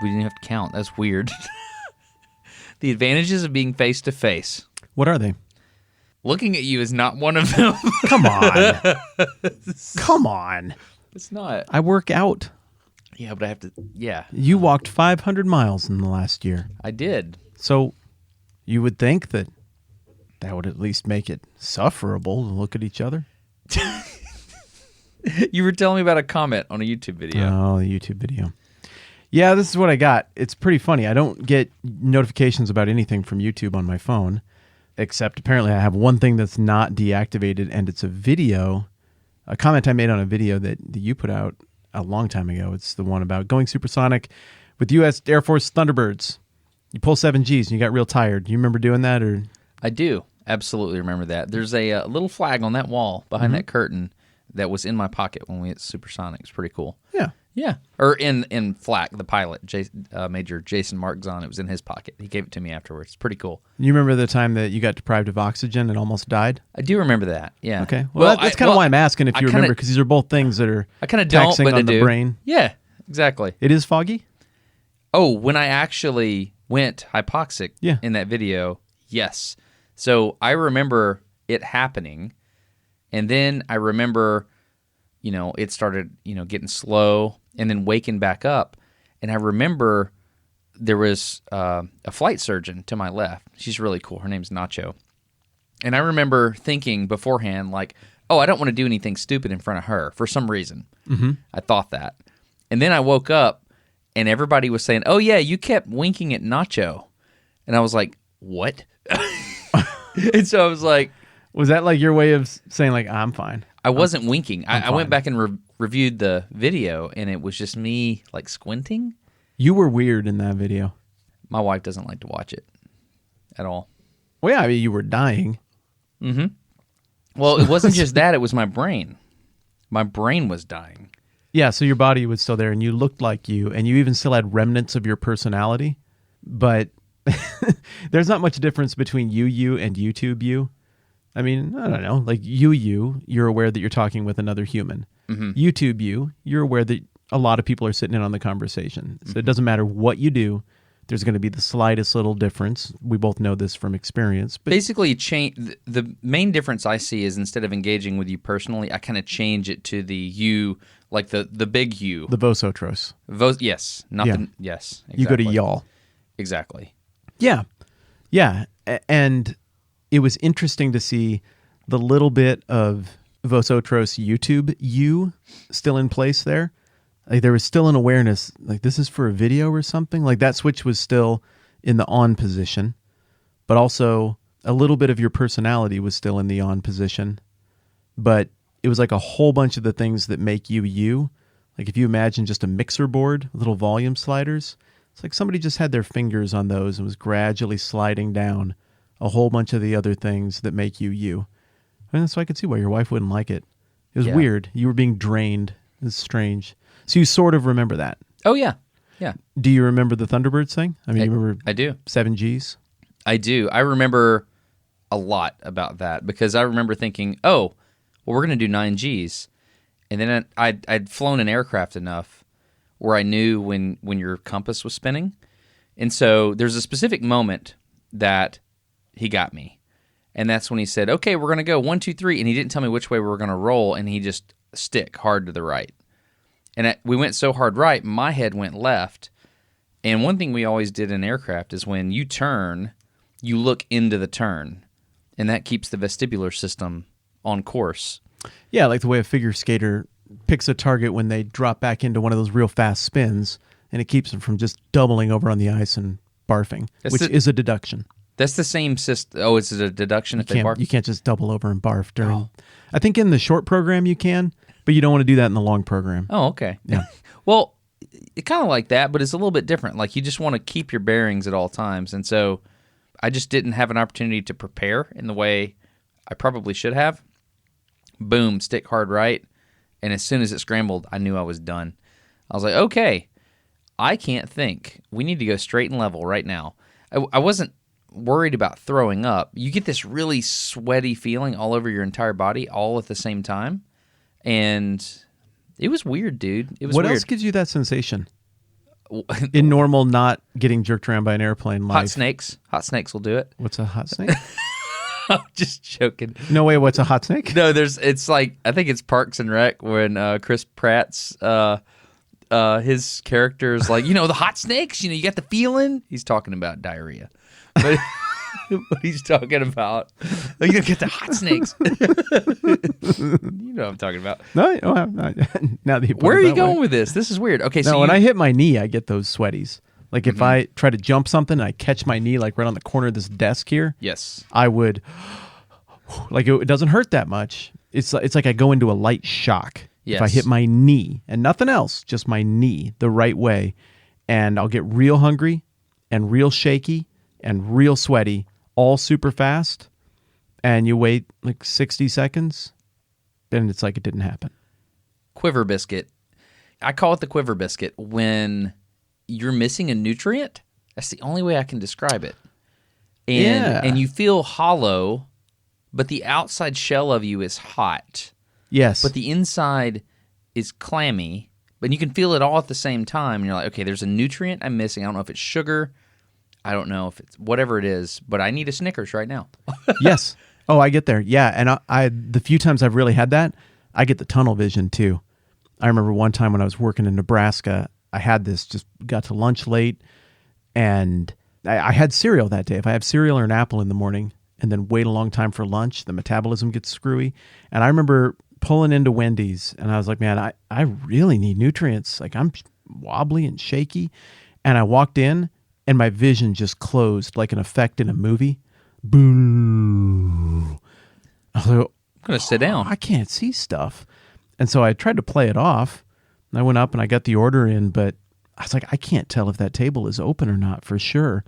We didn't have to count. That's weird. The advantages of being face-to-face. What are they? Looking at you is not one of them. Come on. Come on. It's not. I work out. Yeah, but I have to, yeah. You walked 500 miles in the last year. I did. So you would think that would at least make it sufferable to look at each other. You were telling me about a comment on a YouTube video. Oh, the YouTube video. Yeah, this is what I got. It's pretty funny. I don't get notifications about anything from YouTube on my phone, except apparently I have one thing that's not deactivated, and it's a video, a comment I made on a video that you put out a long time ago. It's the one about going supersonic with U.S. Air Force Thunderbirds. You pull 7 Gs and you got real tired. Do you remember doing that? Or I do. Absolutely remember that. There's a little flag on that wall behind that curtain that was in my pocket when we hit supersonic. It's pretty cool. Yeah. Yeah. Or in Flack, the pilot, Major Jason Markzon, it was in his pocket. He gave it to me afterwards. It's pretty cool. You remember the time that you got deprived of oxygen and almost died? I do remember that, yeah. Okay. Well, that's kind of why I'm asking if you remember, because these are both things that are I kind of don't, taxing but on I the do. brain. Yeah, exactly. It is foggy? Oh, when I actually went hypoxic in that video, yes. So I remember it happening, and then I remember, it started, getting slow, and then waking back up. And I remember there was a flight surgeon to my left. She's really cool. Her name's Nacho. And I remember thinking beforehand, like, oh, I don't want to do anything stupid in front of her for some reason. Mm-hmm. I thought that. And then I woke up, and everybody was saying, oh, yeah, you kept winking at Nacho. And I was like, what? And so I was like... Was that like your way of saying, like, I'm fine? I wasn't winking. I went back and reviewed the video, and it was just me, like, squinting. You were weird in that video. My wife doesn't like to watch it at all. Well, yeah, I mean, you were dying. Mm-hmm. Well, it wasn't just that. It was my brain. My brain was dying. Yeah, so your body was still there, and you looked like you, and you even still had remnants of your personality. But there's not much difference between you, and YouTube you. I mean, I don't know. Like you're aware that you're talking with another human. Mm-hmm. YouTube you're aware that a lot of people are sitting in on the conversation. So it doesn't matter what you do. There's going to be the slightest little difference. We both know this from experience. But basically, the main difference I see is instead of engaging with you personally, I kind of change it to the you, like the big you. The vosotros. Yes. Yes. Exactly. You go to y'all. Exactly. Yeah. Yeah. And it was interesting to see the little bit of vosotros YouTube you still in place there. Like there was still an awareness, like this is for a video or something. Like that switch was still in the on position, but also a little bit of your personality was still in the on position. But it was like a whole bunch of the things that make you you. Like if you imagine just a mixer board, little volume sliders, it's like somebody just had their fingers on those and was gradually sliding down a whole bunch of the other things that make you you. I mean, so I could see why your wife wouldn't like it. It was weird. You were being drained. It's strange. So you sort of remember that. Oh, yeah. Yeah. Do you remember the Thunderbirds thing? I mean, you remember I do. 7 Gs? I do. I remember a lot about that because I remember thinking, oh, well, we're going to do 9 Gs. And then I'd flown an aircraft enough where I knew when your compass was spinning. And so there's a specific moment that he got me. And that's when he said, okay, we're going to go 1, 2, 3. And he didn't tell me which way we were going to roll. And he just stick hard to the right. And we went so hard right, my head went left. And one thing we always did in aircraft is when you turn, you look into the turn. And that keeps the vestibular system on course. Yeah, like the way a figure skater picks a target when they drop back into one of those real fast spins. And it keeps them from just doubling over on the ice and barfing, which is a deduction. That's the same system. Oh, it's a deduction if they barf? You can't just double over and barf during. Oh. I think in the short program you can, but you don't want to do that in the long program. Oh, okay. Yeah. Well, it kind of like that, but it's a little bit different. Like you just want to keep your bearings at all times. And so I just didn't have an opportunity to prepare in the way I probably should have. Boom, stick hard right. And as soon as it scrambled, I knew I was done. I was like, okay, I can't think. We need to go straight and level right now. I wasn't worried about throwing up. You get this really sweaty feeling all over your entire body all at the same time. And it was weird, dude. It was What weird. else gives you that sensation? In normal, not getting jerked around by an airplane life. Hot snakes. Hot snakes will do it. What's a hot snake? I'm just joking. No way. What's a hot snake? No, it's like, I think it's Parks and Rec when Chris Pratt's his character's like, the hot snakes, you got the feeling. He's talking about diarrhea. But what he's talking about, you get the hot snakes. You know what I'm talking about. No, now that you put Where it are you that going way. with this? This is weird. Okay, No, so when I hit my knee, I get those sweaties. Like if I try to jump something and I catch my knee like right on the corner of this desk here, yes, I would, like it doesn't hurt that much. It's like I go into a light shock. Yes. If I hit my knee and nothing else, just my knee the right way, and I'll get real hungry and real shaky and real sweaty, all super fast, and you wait like 60 seconds, then it's like it didn't happen. Quiver biscuit. I call it the quiver biscuit when you're missing a nutrient. That's the only way I can describe it. And you feel hollow, but the outside shell of you is hot. Yes. But the inside is clammy, but you can feel it all at the same time. And you're like, okay, there's a nutrient I'm missing. I don't know if it's sugar. I don't know if it's whatever it is, but I need a Snickers right now. Yes. Oh, I get there. Yeah. And I the few times I've really had that, I get the tunnel vision too. I remember one time when I was working in Nebraska, I had this, just got to lunch late, and I had cereal that day. If I have cereal or an apple in the morning and then wait a long time for lunch, the metabolism gets screwy. And I remember pulling into Wendy's, and I was like, man, I really need nutrients. Like I'm wobbly and shaky. And I walked in, and my vision just closed like an effect in a movie. Boo. I was like, I'm going to sit down. I can't see stuff. And so I tried to play it off. And I went up and I got the order in, but I was like, I can't tell if that table is open or not for sure.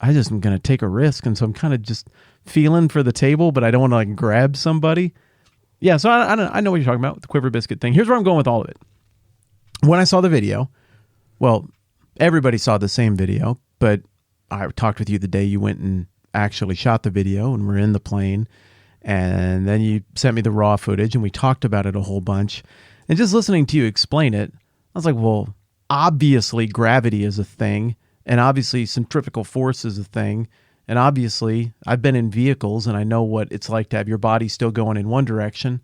I just am going to take a risk. And so I'm kind of just feeling for the table, but I don't want to like grab somebody. Yeah, so I know what you're talking about with the quiver biscuit thing. Here's where I'm going with all of it. When I saw the video, well, everybody saw the same video, but I talked with you the day you went and actually shot the video and we're in the plane. And then you sent me the raw footage and we talked about it a whole bunch. And just listening to you explain it, I was like, well, obviously gravity is a thing. And obviously centrifugal force is a thing. And obviously I've been in vehicles and I know what it's like to have your body still going in one direction,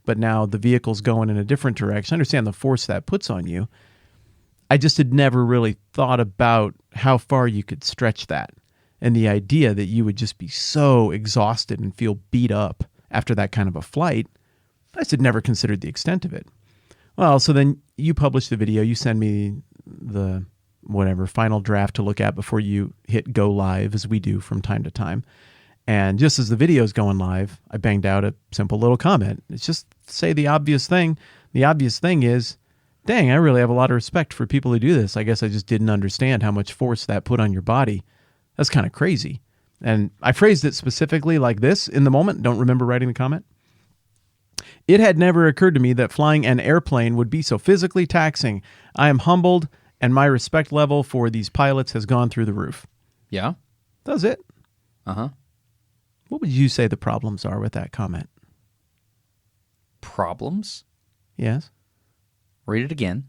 but now the vehicle's going in a different direction. I understand the force that puts on you. I just had never really thought about how far you could stretch that. And the idea that you would just be so exhausted and feel beat up after that kind of a flight, I just had never considered the extent of it. Well, so then you publish the video, you send me the final draft to look at before you hit go live, as we do from time to time. And just as the video is going live, I banged out a simple little comment. It's just say the obvious thing. The obvious thing is, dang, I really have a lot of respect for people who do this. I guess I just didn't understand how much force that put on your body. That's kind of crazy. And I phrased it specifically like this in the moment. Don't remember writing the comment. It had never occurred to me that flying an airplane would be so physically taxing. I am humbled, and my respect level for these pilots has gone through the roof. Yeah? That's it. Uh-huh. What would you say the problems are with that comment? Problems? Yes. Read it again.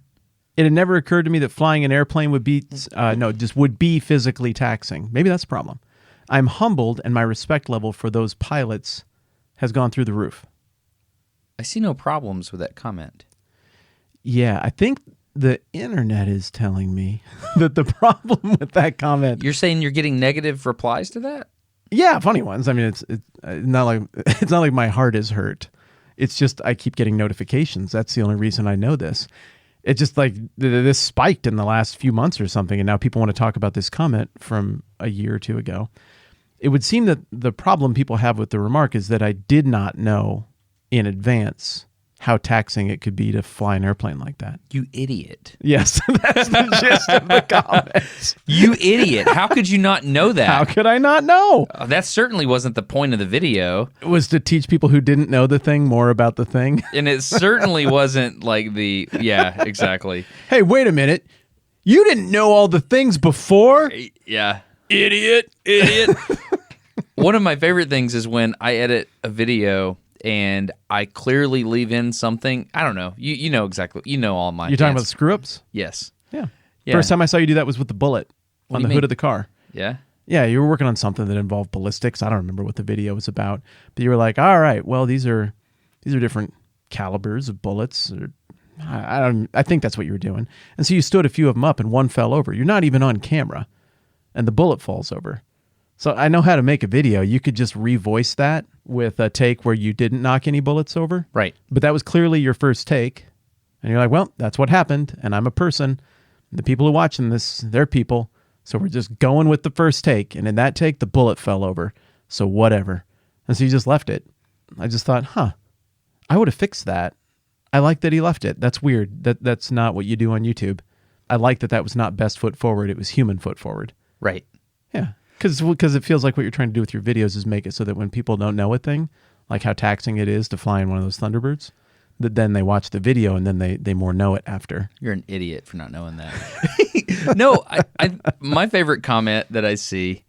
It had never occurred to me that flying an airplane would be, would be physically taxing. Maybe that's a problem. I'm humbled, and my respect level for those pilots has gone through the roof. I see no problems with that comment. Yeah, I think the internet is telling me that the problem with that comment... You're saying you're getting negative replies to that? Yeah, funny ones. I mean, it's not like my heart is hurt. It's just I keep getting notifications. That's the only reason I know this. It's just like this spiked in the last few months or something, and now people want to talk about this comment from a year or two ago. It would seem that the problem people have with the remark is that I did not know in advance how taxing it could be to fly an airplane like that. You idiot. Yes, that's the gist of the comments. You idiot. How could you not know that? How could I not know? That certainly wasn't the point of the video. It was to teach people who didn't know the thing more about the thing. And it certainly wasn't like the... Yeah, exactly. Hey, wait a minute. You didn't know all the things before? Yeah. Idiot. One of my favorite things is when I edit a video and I clearly leave in something. I don't know. You know exactly. You know all my. You're talking about screw-ups? Yes. Yeah. First time I saw you do that was with the bullet on the hood of the car. Yeah. Yeah, you were working on something that involved ballistics. I don't remember what the video was about, but you were like, "All right, well, these are different calibers of bullets." Or, I think that's what you were doing. And so you stood a few of them up, and one fell over. You're not even on camera, and the bullet falls over. So I know how to make a video. You could just revoice that with a take where you didn't knock any bullets over. Right. But that was clearly your first take, and you're like, "Well, that's what happened, and I'm a person. The people who are watching this, they're people." So we're just going with the first take. And in that take, the bullet fell over. So whatever. And so you just left it. I just thought, I would have fixed that. I like that he left it. That's weird. That's not what you do on YouTube. I like that was not best foot forward. It was human foot forward. Right. Yeah. Because it feels like what you're trying to do with your videos is make it so that when people don't know a thing, like how taxing it is to fly in one of those Thunderbirds, that then they watch the video and then they more know it after. You're an idiot for not knowing that. No, my favorite comment that I see,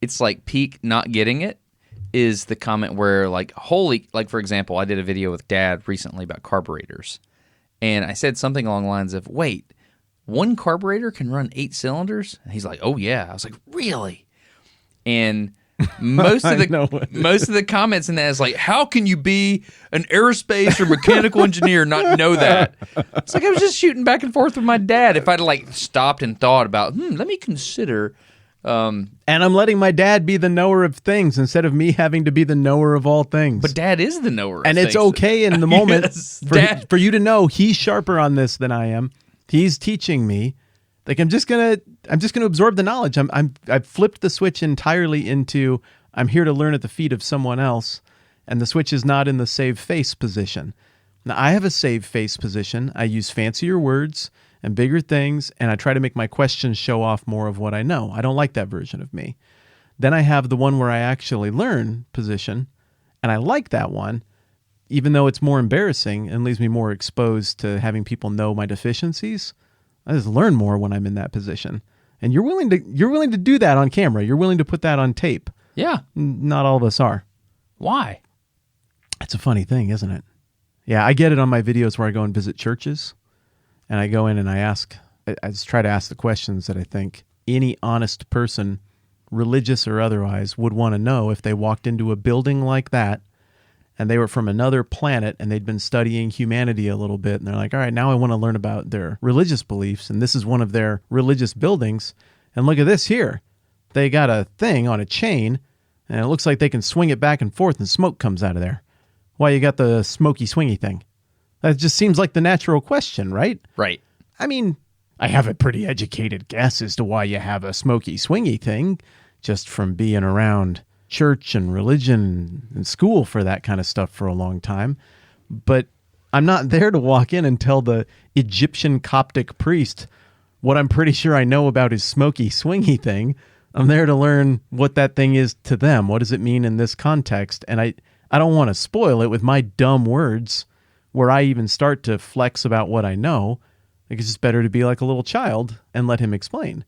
it's like peak not getting it, is the comment where like, for example, I did a video with Dad recently about carburetors. And I said something along the lines of, wait, one carburetor can run 8 cylinders? And he's like, oh yeah. I was like, really? And most of the comments in that is like, how can you be an aerospace or mechanical engineer and not know that? It's like I was just shooting back and forth with my dad. If I'd like stopped and thought about, let me consider. And I'm letting my dad be the knower of things instead of me having to be the knower of all things. But Dad is the knower of things. And it's okay in the moment for you to know he's sharper on this than I am. He's teaching me. Like I'm just gonna absorb the knowledge. I've flipped the switch entirely into I'm here to learn at the feet of someone else, and the switch is not in the save face position. Now I have a save face position. I use fancier words and bigger things, and I try to make my questions show off more of what I know. I don't like that version of me. Then I have the one where I actually learn position, and I like that one, even though it's more embarrassing and leaves me more exposed to having people know my deficiencies. I just learn more when I'm in that position. And you're willing to do that on camera. You're willing to put that on tape. Yeah. Not all of us are. Why? It's a funny thing, isn't it? Yeah, I get it on my videos where I go and visit churches. And I go in and I just try to ask the questions that I think any honest person, religious or otherwise, would want to know if they walked into a building like that and they were from another planet and they'd been studying humanity a little bit. And they're like, all right, now I want to learn about their religious beliefs. And this is one of their religious buildings. And look at this here. They got a thing on a chain and it looks like they can swing it back and forth and smoke comes out of there. Why you got the smoky swingy thing? That just seems like the natural question, right? Right. I mean, I have a pretty educated guess as to why you have a smoky swingy thing, just from being around church and religion and school for that kind of stuff for a long time. But I'm not there to walk in and tell the Egyptian Coptic priest what I'm pretty sure I know about his smoky swingy thing. I'm there to learn what that thing is to them. What does it mean in this context? And I don't want to spoil it with my dumb words where I even start to flex about what I know. I think it's just better to be like a little child and let him explain.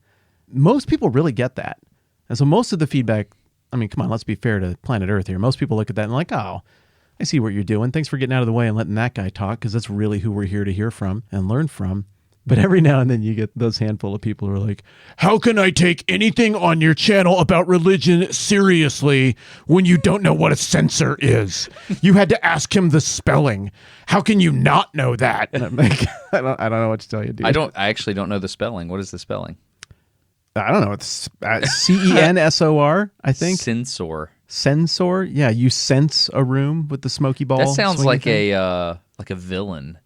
Most people really get that. And so most of the feedback, I mean, come on, let's be fair to planet Earth here. Most people look at that and like, oh, I see what you're doing. Thanks for getting out of the way and letting that guy talk, because that's really who we're here to hear from and learn from. But every now and then you get those handful of people who are like, how can I take anything on your channel about religion seriously when you don't know what a censor is? You had to ask him the spelling. How can you not know that? And I'm like, I don't know what to tell you, dude. I actually don't know the spelling. What is the spelling? I don't know. It's CENSOR, I think. Censor. Censor? Yeah, you sense a room with the smoky ball. That sounds like a villain.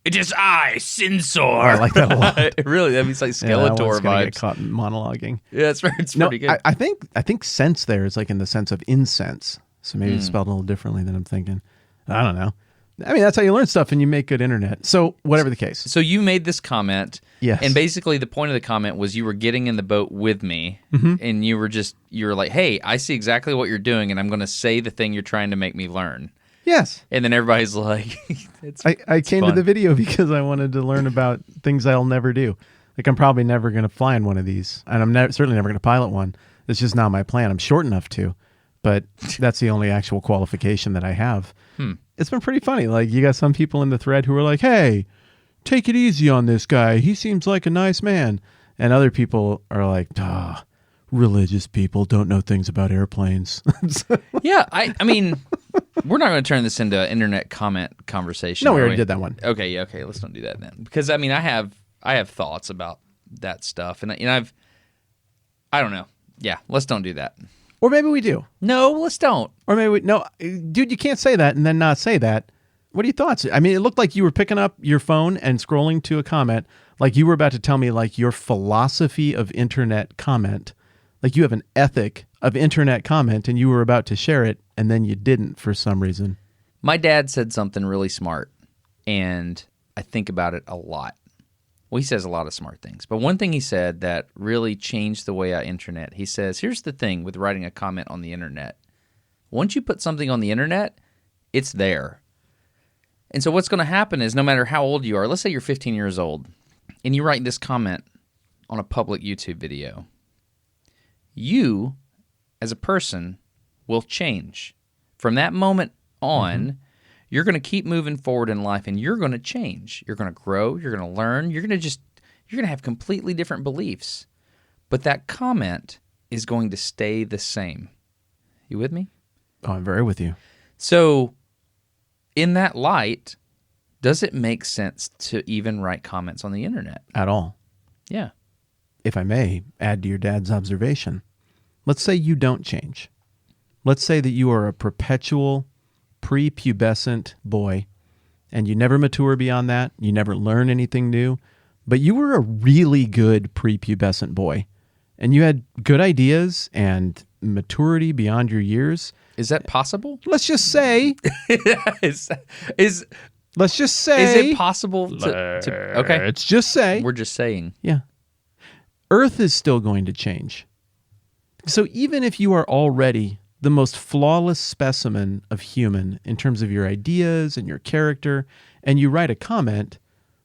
It is I, Censor. Oh, I like that a lot. Really, that means like Skeletor vibes. Get caught monologuing. Yeah, it's pretty good. I think sense there is like in the sense of incense. So maybe it's spelled a little differently than I'm thinking. I don't know. I mean, that's how you learn stuff and you make good internet. So whatever the case. So you made this comment. Yes. And basically the point of the comment was you were getting in the boat with me and you were like, hey, I see exactly what you're doing and I'm going to say the thing you're trying to make me learn. Yes. And then everybody's like, I came fun. to the video because I wanted to learn about things I'll never do. Like I'm probably never going to fly in one of these and I'm certainly never going to pilot one. It's just not my plan. I'm short enough to. but that's the only actual qualification that I have. It's been pretty funny. Like, you got some people in the thread who are like, hey, take it easy on this guy. He seems like a nice man. And other people are like, religious people don't know things about airplanes. Yeah, I mean, we're not going to turn this into an internet comment conversation. No, we already did that one. Okay, let's not do that then. Because, I mean, I have thoughts about that stuff. And, I don't know. Yeah, let's don't do that. Or maybe we do. No, let's don't. Or maybe no. Dude, you can't say that and then not say that. What are your thoughts? I mean, it looked like you were picking up your phone and scrolling to a comment like you were about to tell me like your philosophy of internet comment. Like you have an ethic of internet comment and you were about to share it and then you didn't for some reason. My dad said something really smart and I think about it a lot. Well, he says a lot of smart things, but one thing he said that really changed the way I internet, he says, here's the thing with writing a comment on the internet. Once you put something on the internet, it's there. And so what's going to happen is no matter how old you are, let's say you're 15 years old, and you write this comment on a public YouTube video, you, as a person, will change. From that moment on, you're going to keep moving forward in life, and you're going to change. You're going to grow. You're going to learn. You're going to have completely different beliefs. But that comment is going to stay the same. You with me? Oh, I'm very with you. So, in that light, does it make sense to even write comments on the internet? At all. Yeah. If I may add to your dad's observation, let's say you don't change. Let's say that you are a perpetual prepubescent boy and you never mature beyond that. You never learn anything new, but you were a really good prepubescent boy and you had good ideas and maturity beyond your years. Is that possible? Let's just say... Let's just say... Is it possible to... Okay. Let's just say... We're just saying. Yeah. Earth is still going to change. So even if you are already the most flawless specimen of human in terms of your ideas and your character, and you write a comment,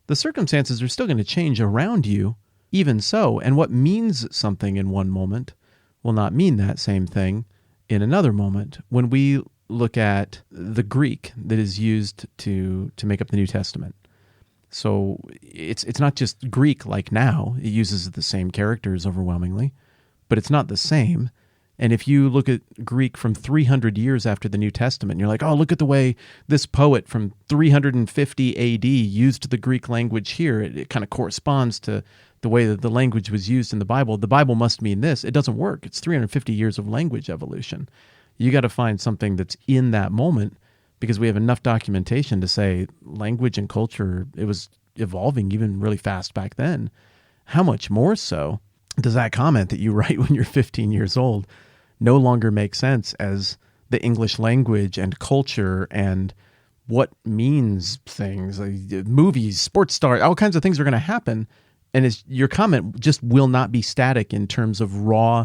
the circumstances are still going to change around you, even so. And what means something in one moment will not mean that same thing in another moment. When we look at the Greek that is used to make up the New Testament, so it's not just Greek like now. It uses the same characters overwhelmingly, but it's not the same. And if you look at Greek from 300 years after the New Testament, you're like, oh, look at the way this poet from 350 AD used the Greek language here. It kind of corresponds to the way that the language was used in the Bible. The Bible must mean this. It doesn't work. It's 350 years of language evolution. You got to find something that's in that moment because we have enough documentation to say language and culture, it was evolving even really fast back then. How much more so does that comment that you write when you're 15 years old no longer make sense as the English language and culture and what means things, like movies, sports stars, all kinds of things are going to happen. And your comment just will not be static in terms of raw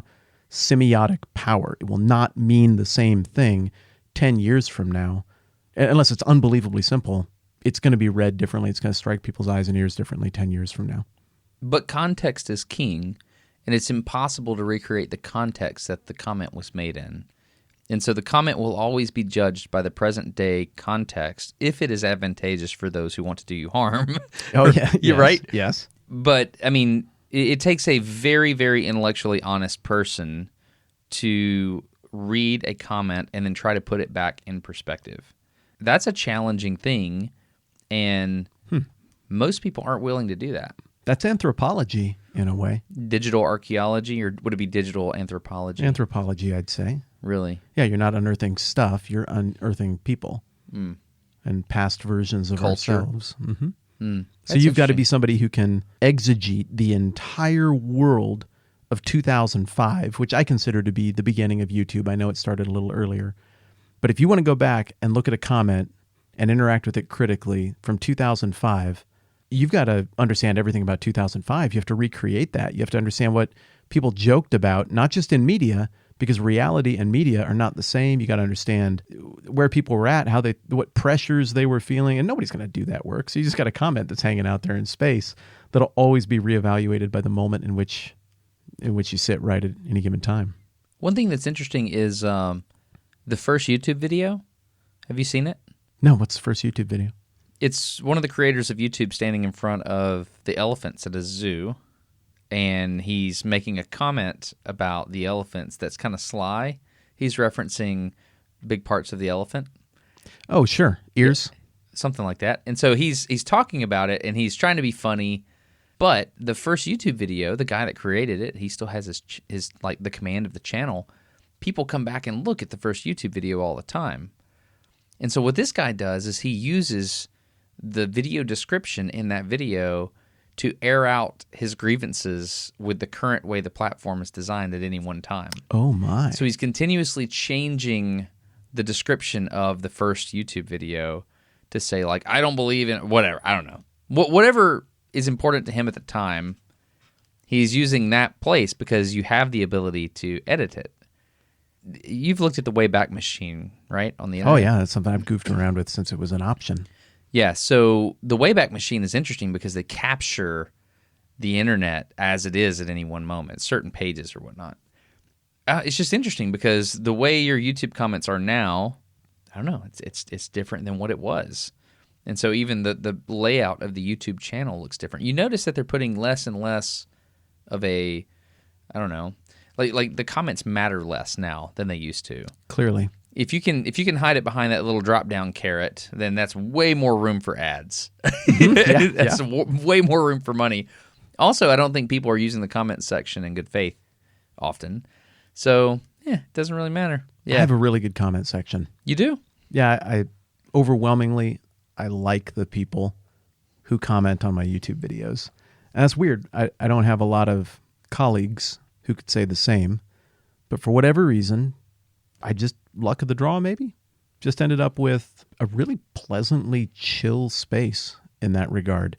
semiotic power. It will not mean the same thing 10 years from now, unless it's unbelievably simple. It's going to be read differently. It's going to strike people's eyes and ears differently 10 years from now. But context is king. And it's impossible to recreate the context that the comment was made in. And so the comment will always be judged by the present day context if it is advantageous for those who want to do you harm. Oh, yeah. You're right? Yes. But, I mean, it takes a very, very intellectually honest person to read a comment and then try to put it back in perspective. That's a challenging thing, and most people aren't willing to do that. That's anthropology, in a way. Digital archaeology, or would it be digital anthropology? Anthropology, I'd say. Really? Yeah, you're not unearthing stuff. You're unearthing people and past versions of culture. Ourselves. So you've got to be somebody who can exegete the entire world of 2005, which I consider to be the beginning of YouTube. I know it started a little earlier. But if you want to go back and look at a comment and interact with it critically from 2005, you've got to understand everything about 2005. You have to recreate that. You have to understand what people joked about, not just in media, because reality and media are not the same. You got to understand where people were at, what pressures they were feeling, and nobody's going to do that work. So you just got a comment that's hanging out there in space that'll always be reevaluated by the moment in which you sit right at any given time. One thing that's interesting is The first YouTube video, have you seen it? No, what's the first YouTube video? It's one of the creators of YouTube standing in front of the elephants at a zoo, and he's making a comment about the elephants that's kind of sly. He's referencing big parts of the elephant. Oh, sure. Ears? Something like that. And so he's talking about it, and he's trying to be funny. But the first YouTube video, the guy that created it, he still has his like the command of the channel. People come back and look at the first YouTube video all the time. And so what this guy does is he uses the video description in that video to air out his grievances with the current way the platform is designed at any one time. Oh, my. So he's continuously changing the description of the first YouTube video to say, like, I don't believe in whatever. I don't know. Whatever is important to him at the time, he's using that place because you have the ability to edit it. You've looked at the Wayback Machine, right, on the internet? Oh, yeah. That's something I've goofed around with since it was an option. Yeah, so the Wayback Machine is interesting because they capture the internet as it is at any one moment, certain pages or whatnot. It's just interesting because the way your YouTube comments are now, I don't know, it's different than what it was. And so even the layout of the YouTube channel looks different. You notice that they're putting less and less of a, I don't know, like the comments matter less now than they used to. Clearly. If you can hide it behind that little drop-down carrot, then that's way more room for ads. That's way more room for money. Also, I don't think people are using the comment section in good faith often. So, yeah, it doesn't really matter. Yeah. I have a really good comment section. You do? Yeah, I overwhelmingly, I like the people who comment on my YouTube videos. And that's weird. I don't have a lot of colleagues who could say the same. But for whatever reason, I just, luck of the draw maybe, just ended up with a really pleasantly chill space in that regard.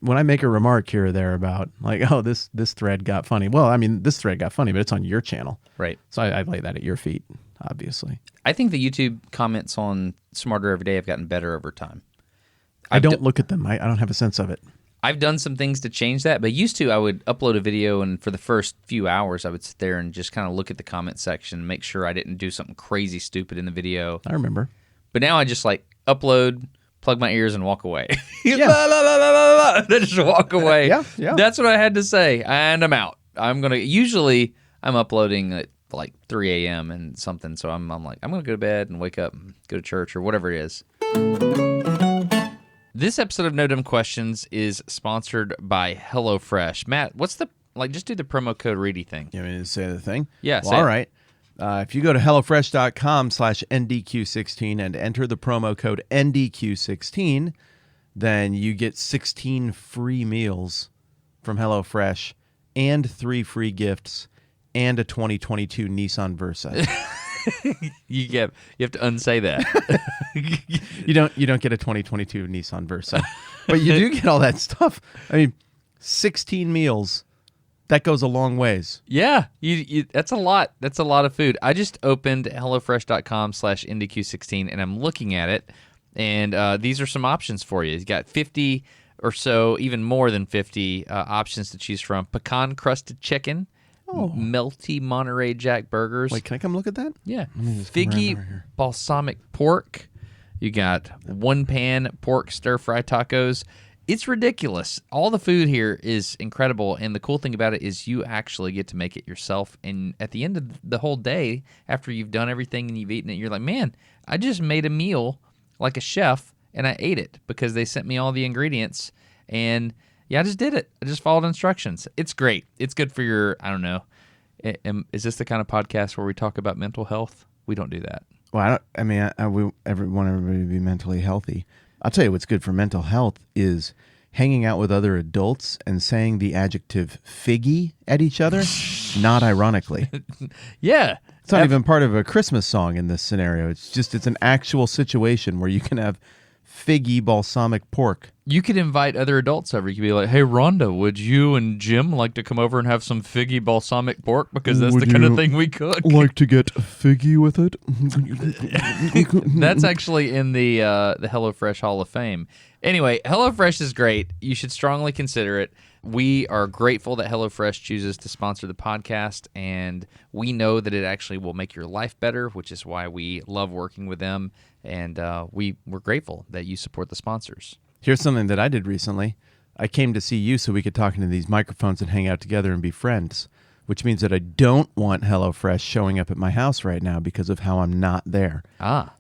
When I make a remark here or there about like, oh, this thread got funny. Well, I mean, this thread got funny, but it's on your channel. Right. So I lay that at your feet, obviously. I think the YouTube comments on Smarter Every Day have gotten better over time. I don't look at them. I don't have a sense of it. I've done some things to change that, but used to I would upload a video, and for the first few hours I would sit there and just kind of look at the comment section and make sure I didn't do something crazy stupid in the video. I remember. But now I just like upload, plug my ears, and walk away. Yeah. Then just walk away. Yeah. That's what I had to say, and I'm out. Usually I'm uploading at like 3 a.m. and something, so I'm like, I'm going to go to bed and wake up and go to church or whatever it is. This episode of No Dumb Questions is sponsored by HelloFresh. Matt, what's the, just do the promo code Reedy thing. You want me to say the thing? Yeah, well, all right. If you go to HelloFresh.com/NDQ16 and enter the promo code NDQ16, then you get 16 free meals from HelloFresh and 3 free gifts and a 2022 Nissan Versa. You have to unsay that. You don't get a 2022 Nissan Versa, but you do get all that stuff. I mean, 16 meals. That goes a long ways. Yeah, that's a lot. That's a lot of food. I just opened HelloFresh.com/NDQ16 and I'm looking at it, and these are some options for you. You got 50 or so, even more than 50 options to choose from. Pecan crusted chicken. Oh. Melty Monterey Jack burgers. Wait, can I come look at that? Yeah. Figgy balsamic pork. You got one pan pork stir fry tacos. It's ridiculous. All the food here is incredible, and the cool thing about it is you actually get to make it yourself. And at the end of the whole day, after you've done everything and you've eaten it, you're like, man, I just made a meal like a chef, and I ate it because they sent me all the ingredients. And yeah, I just did it. I just followed instructions. It's great. It's good for your, I don't know. Is this the kind of podcast where we talk about mental health? We don't do that. Well, I want everybody to be mentally healthy. I'll tell you what's good for mental health is hanging out with other adults and saying the adjective figgy at each other, not ironically. Yeah. It's not even part of a Christmas song in this scenario. It's an actual situation where you can have figgy balsamic pork. You could invite other adults over. You could be like, hey, Rhonda, would you and Jim like to come over and have some figgy balsamic pork? Because that's the kind of thing we cook. Like to get figgy with it? That's actually in the HelloFresh Hall of Fame. Anyway, HelloFresh is great. You should strongly consider it. We are grateful that HelloFresh chooses to sponsor the podcast, and we know that it actually will make your life better, which is why we love working with them, and we're grateful that you support the sponsors. Here's something that I did recently. I came to see you so we could talk into these microphones and hang out together and be friends, which means that I don't want HelloFresh showing up at my house right now because of how I'm not there.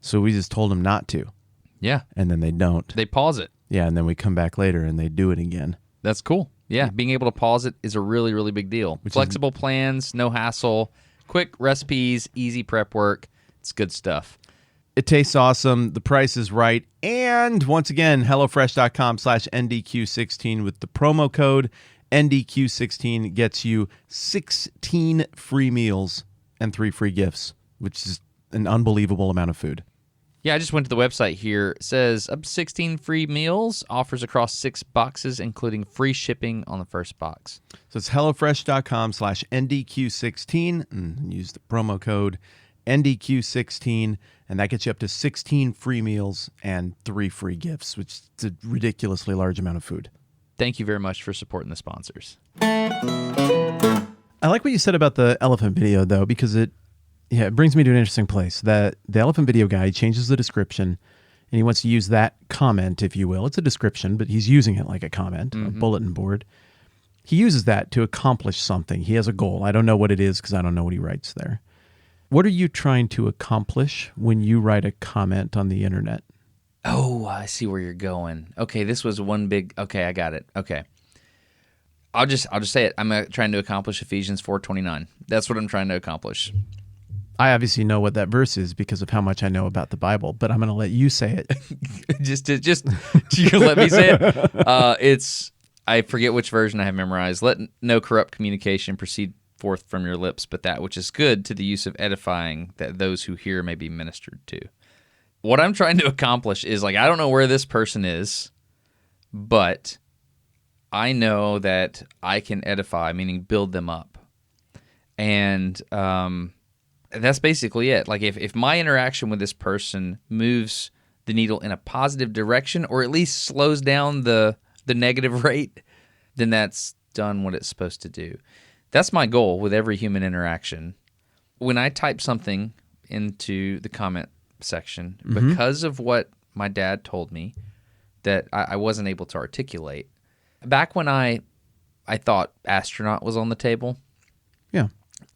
So we just told them not to. Yeah. And then they don't. They pause it. Yeah, and then we come back later and they do it again. That's cool. Yeah, being able to pause it is a really, really big deal. Flexible plans, no hassle, quick recipes, easy prep work. It's good stuff. It tastes awesome. The price is right. And once again, HelloFresh.com/NDQ16 with the promo code NDQ16 gets you 16 free meals and 3 free gifts, which is an unbelievable amount of food. Yeah, I just went to the website here. It says up to 16 free meals, offers across 6 boxes, including free shipping on the first box. So it's HelloFresh.com/NDQ16 and use the promo code NDQ16, and that gets you up to 16 free meals and 3 free gifts, which is a ridiculously large amount of food. Thank you very much for supporting the sponsors. I like what you said about the elephant video, though, because it brings me to an interesting place. That the elephant video guy changes the description, and he wants to use that comment, if you will. It's a description, but he's using it like a comment, a bulletin board. He uses that to accomplish something. He has a goal. I don't know what it is because I don't know what he writes there. What are you trying to accomplish when you write a comment on the internet? Oh, I see where you're going. Okay, this was one big... Okay, I got it. Okay. I'll just say it. I'm trying to accomplish Ephesians 4:29. That's what I'm trying to accomplish. I obviously know what that verse is because of how much I know about the Bible, but I'm going to let you say it. just you let me say it. It's... I forget which version I have memorized. Let no corrupt communication proceed forth from your lips, but that which is good to the use of edifying, that those who hear may be ministered to. What I'm trying to accomplish is, like, I don't know where this person is, but I know that I can edify, meaning build them up. And that's basically it. Like, if my interaction with this person moves the needle in a positive direction, or at least slows down the negative rate, then that's done what it's supposed to do. That's my goal with every human interaction. When I type something into the comment section, because of what my dad told me that I wasn't able to articulate, back when I thought astronaut was on the table,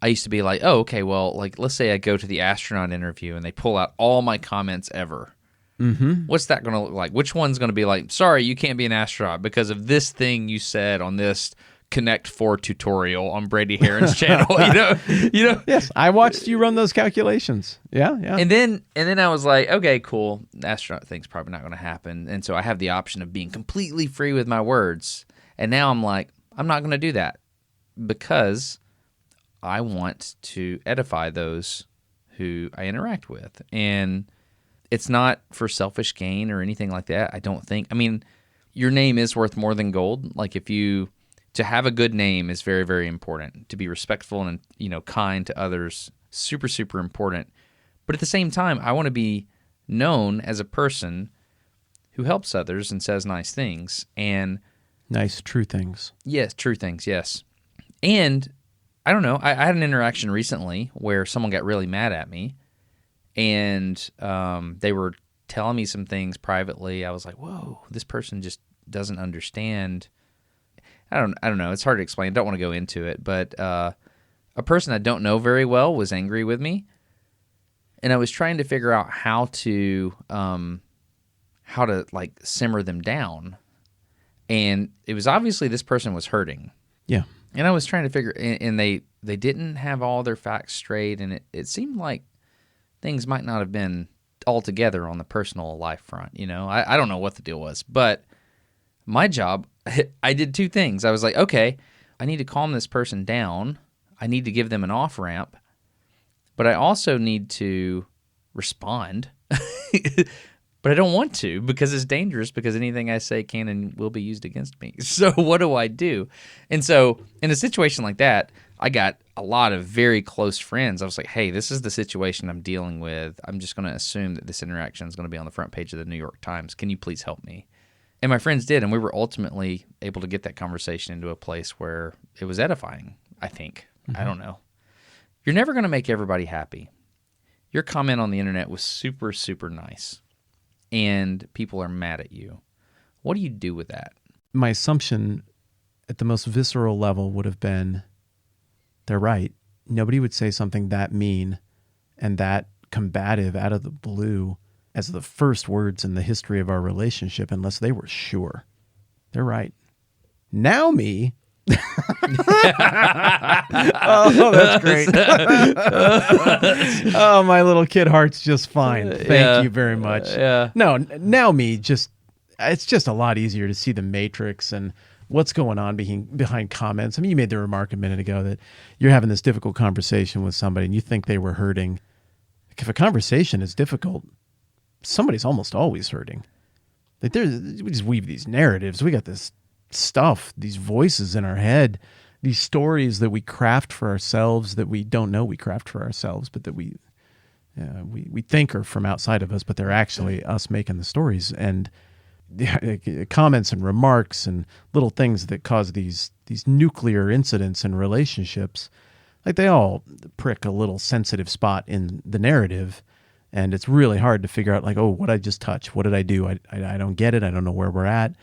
I used to be like, oh, okay, well, like, let's say I go to the astronaut interview and they pull out all my comments ever. What's that going to look like? Which one's going to be like, sorry, you can't be an astronaut because of this thing you said on this Connect 4 tutorial on Brady Heron's channel? You know. Yes, I watched you run those calculations. Yeah. And then I was like, okay, cool. The astronaut thing's probably not going to happen, and so I have the option of being completely free with my words. And now I'm like, I'm not going to do that because I want to edify those who I interact with, and it's not for selfish gain or anything like that. I don't think. I mean, your name is worth more than gold. Like, to have a good name is very, very important. To be respectful and, kind to others, super, super important. But at the same time, I want to be known as a person who helps others and says nice things. And nice, true things. Yes, true things, yes. And I don't know, I had an interaction recently where someone got really mad at me, and they were telling me some things privately. I was like, whoa, this person just doesn't understand. I don't know. It's hard to explain. I don't want to go into it, but a person I don't know very well was angry with me, and I was trying to figure out how to like simmer them down, and it was obviously this person was hurting. Yeah, and I was trying to figure, and they didn't have all their facts straight, and it seemed like things might not have been all together on the personal life front. I don't know what the deal was, but my job, I did 2 things. I was like, okay, I need to calm this person down. I need to give them an off-ramp, but I also need to respond. But I don't want to because it's dangerous, because anything I say can and will be used against me. So what do I do? And so in a situation like that, I got a lot of very close friends. I was like, hey, this is the situation I'm dealing with. I'm just going to assume that this interaction is going to be on the front page of the New York Times. Can you please help me? And my friends did, and we were ultimately able to get that conversation into a place where it was edifying, I think. I don't know. You're never going to make everybody happy. Your comment on the internet was super, super nice, and people are mad at you. What do you do with that? My assumption at the most visceral level would have been, they're right. Nobody would say something that mean and that combative out of the blue as the first words in the history of our relationship unless they were sure. They're right. Now me. Oh, that's great. Oh, my little kid heart's just fine. Thank you very much. No, now me, it's just a lot easier to see the matrix and what's going on behind comments. I mean, you made the remark a minute ago that you're having this difficult conversation with somebody and you think they were hurting. If a conversation is difficult, somebody's almost always hurting. Like we just weave these narratives. We got this stuff, these voices in our head, these stories that we craft for ourselves that we don't know we craft for ourselves, but that we think are from outside of us, but they're actually us making the stories. And comments and remarks and little things that cause these nuclear incidents in relationships, like they all prick a little sensitive spot in the narrative. And it's really hard to figure out, like, oh, what I just touched? What did I do? I don't get it. I don't know where we're at.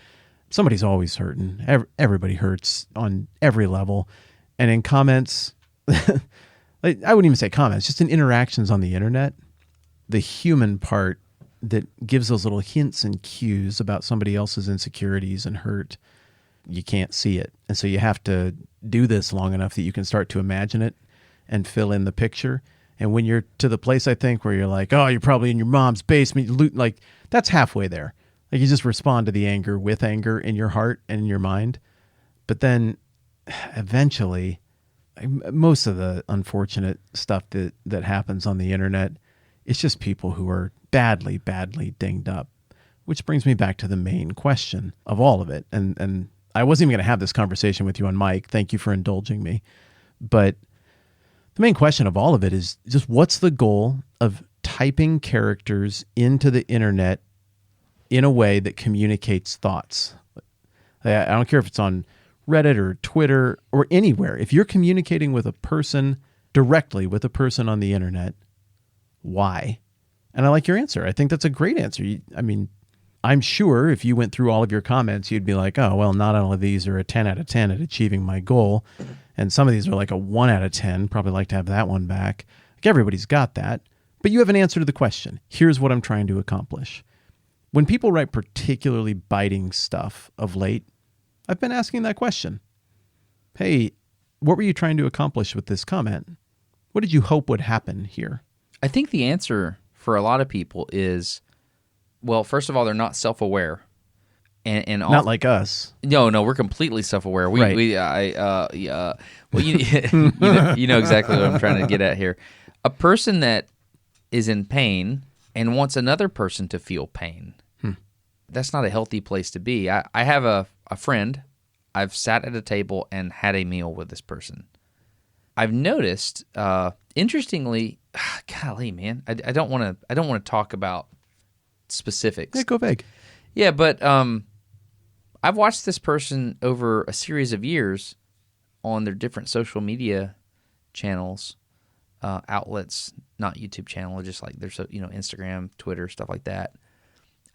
Somebody's always hurting. Everybody hurts on every level. And in comments, like, I wouldn't even say comments, just in interactions on the internet, the human part that gives those little hints and cues about somebody else's insecurities and hurt, you can't see it. And so you have to do this long enough that you can start to imagine it and fill in the picture. And when you're to the place, I think, where you're like, oh, you're probably in your mom's basement, like, that's halfway there. Like, you just respond to the anger with anger in your heart and in your mind. But then eventually, most of the unfortunate stuff that happens on the internet, it's just people who are badly, badly dinged up, which brings me back to the main question of all of it. And I wasn't even going to have this conversation with you on mic. Thank you for indulging me. But the main question of all of it is just, what's the goal of typing characters into the internet in a way that communicates thoughts? I don't care if it's on Reddit or Twitter or anywhere. If you're communicating with a person directly with a person on the internet, why? And I like your answer. I think that's a great answer. I mean, I'm sure if you went through all of your comments, you'd be like, oh, well, not all of these are a 10 out of 10 at achieving my goal. And some of these are like a 1 out of 10. Probably like to have that one back. Like, everybody's got that. But you have an answer to the question. Here's what I'm trying to accomplish. When people write particularly biting stuff of late, I've been asking that question. Hey, what were you trying to accomplish with this comment? What did you hope would happen here? I think the answer for a lot of people is, well, first of all, they're not self-aware. And not like us. No, we're completely self-aware. Right. Well, you know exactly what I'm trying to get at here. A person that is in pain and wants another person to feel pain, that's not a healthy place to be. I have a friend. I've sat at a table and had a meal with this person. I've noticed, interestingly, golly, man, I don't want to talk about specifics. Yeah, go vague. Yeah, but I've watched this person over a series of years on their different social media channels, outlets, not YouTube channel, just like there's Instagram, Twitter, stuff like that.